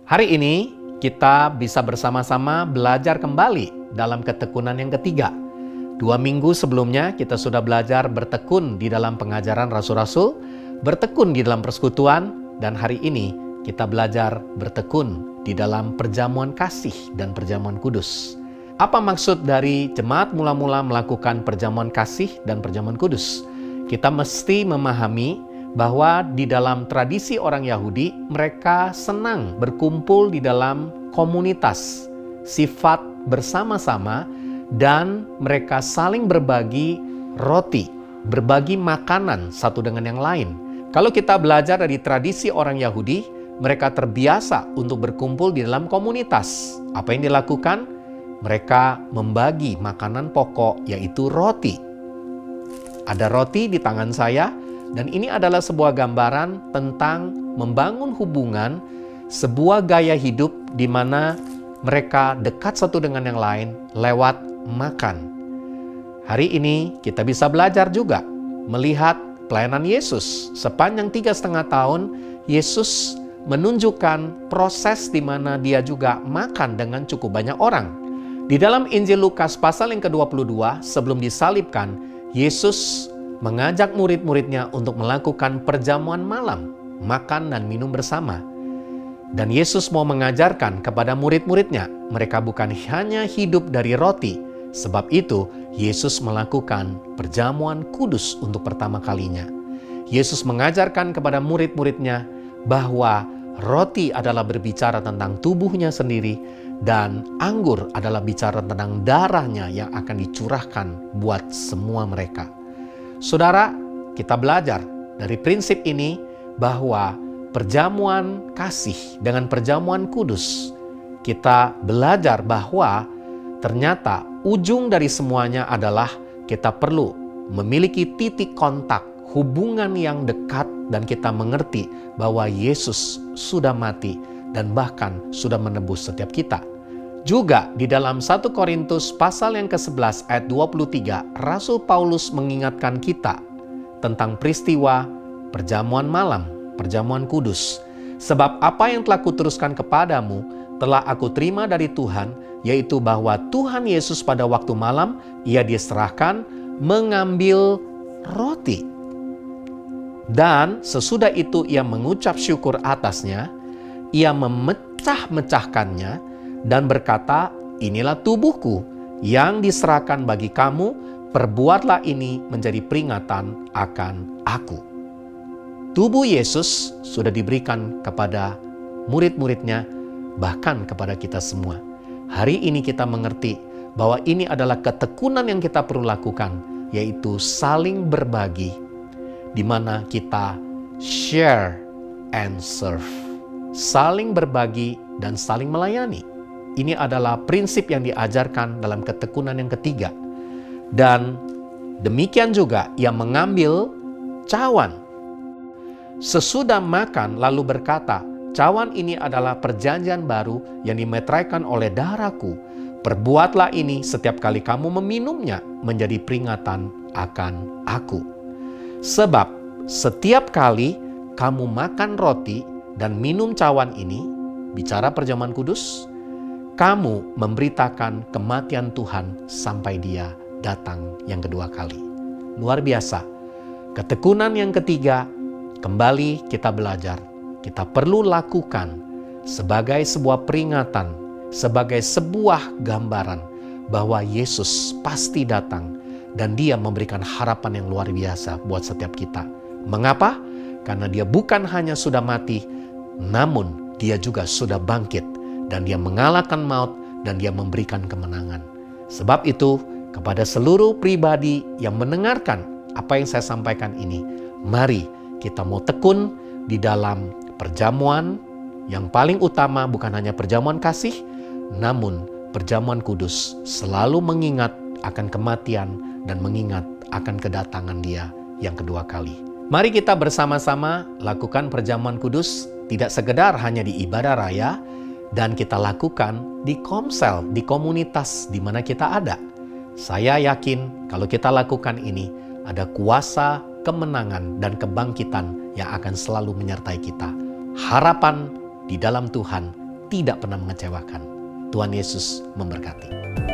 Hari ini kita bisa bersama-sama belajar kembali dalam ketekunan yang ketiga. 2 minggu sebelumnya kita sudah belajar bertekun di dalam pengajaran rasul-rasul, bertekun di dalam persekutuan, dan hari ini kita belajar bertekun di dalam perjamuan kasih dan perjamuan kudus. Apa maksud dari jemaat mula-mula melakukan perjamuan kasih dan perjamuan kudus? Kita mesti memahami bahwa di dalam tradisi orang Yahudi, mereka senang berkumpul di dalam komunitas, sifat bersama-sama, dan mereka saling berbagi roti, berbagi makanan satu dengan yang lain. Kalau kita belajar dari tradisi orang Yahudi, mereka terbiasa untuk berkumpul di dalam komunitas. Apa yang dilakukan? Mereka membagi makanan pokok, yaitu roti. Ada roti di tangan saya, dan ini adalah sebuah gambaran tentang membangun hubungan, sebuah gaya hidup di mana mereka dekat satu dengan yang lain lewat makan. Hari ini kita bisa belajar juga melihat pelayanan Yesus. Sepanjang 3,5 tahun, Yesus menunjukkan proses di mana dia juga makan dengan cukup banyak orang. Di dalam Injil Lukas pasal yang ke-22, sebelum disalibkan, Yesus mengajak murid-muridnya untuk melakukan perjamuan malam, makan dan minum bersama. Dan Yesus mau mengajarkan kepada murid-muridnya, mereka bukan hanya hidup dari roti. Sebab itu, Yesus melakukan perjamuan kudus untuk pertama kalinya. Yesus mengajarkan kepada murid-muridnya bahwa roti adalah berbicara tentang tubuhnya sendiri, dan anggur adalah bicara tentang darahnya yang akan dicurahkan buat semua mereka. Saudara, kita belajar dari prinsip ini bahwa perjamuan kasih dengan perjamuan kudus, kita belajar bahwa ternyata ujung dari semuanya adalah kita perlu memiliki titik kontak, hubungan yang dekat, dan kita mengerti bahwa Yesus sudah mati dan bahkan sudah menebus setiap kita. Juga di dalam 1 Korintus pasal yang ke-11 ayat 23, Rasul Paulus mengingatkan kita tentang peristiwa perjamuan malam, perjamuan kudus. Sebab apa yang telah kuteruskan kepadamu telah aku terima dari Tuhan, yaitu bahwa Tuhan Yesus pada waktu malam ia diserahkan mengambil roti. Dan sesudah itu ia mengucap syukur atasnya, ia memecah-mecahkannya, dan berkata, inilah tubuhku yang diserahkan bagi kamu, perbuatlah ini menjadi peringatan akan aku. Tubuh Yesus sudah diberikan kepada murid-muridnya, bahkan kepada kita semua. Hari ini kita mengerti bahwa ini adalah ketekunan yang kita perlu lakukan, yaitu saling berbagi, di mana kita share and serve. Saling berbagi dan saling melayani. Ini adalah prinsip yang diajarkan dalam ketekunan yang ketiga. Dan demikian juga ia mengambil cawan. Sesudah makan lalu berkata, cawan ini adalah perjanjian baru yang dimeteraikan oleh darahku. Perbuatlah ini setiap kali kamu meminumnya menjadi peringatan akan aku. Sebab setiap kali kamu makan roti dan minum cawan ini, bicara perjamuan kudus, kamu memberitakan kematian Tuhan sampai dia datang yang kedua kali. Luar biasa. Ketekunan yang ketiga, kembali kita belajar. Kita perlu lakukan sebagai sebuah peringatan, sebagai sebuah gambaran bahwa Yesus pasti datang dan dia memberikan harapan yang luar biasa buat setiap kita. Mengapa? Karena dia bukan hanya sudah mati, namun dia juga sudah bangkit. Dan dia mengalahkan maut, dan dia memberikan kemenangan. Sebab itu, kepada seluruh pribadi yang mendengarkan apa yang saya sampaikan ini, mari kita mau tekun di dalam perjamuan yang paling utama, bukan hanya perjamuan kasih, namun perjamuan kudus, selalu mengingat akan kematian dan mengingat akan kedatangan dia yang kedua kali. Mari kita bersama-sama lakukan perjamuan kudus, tidak sekedar hanya di ibadah raya, dan kita lakukan di komsel, di komunitas di mana kita ada. Saya yakin kalau kita lakukan ini, ada kuasa kemenangan dan kebangkitan yang akan selalu menyertai kita. Harapan di dalam Tuhan tidak pernah mengecewakan. Tuhan Yesus memberkati.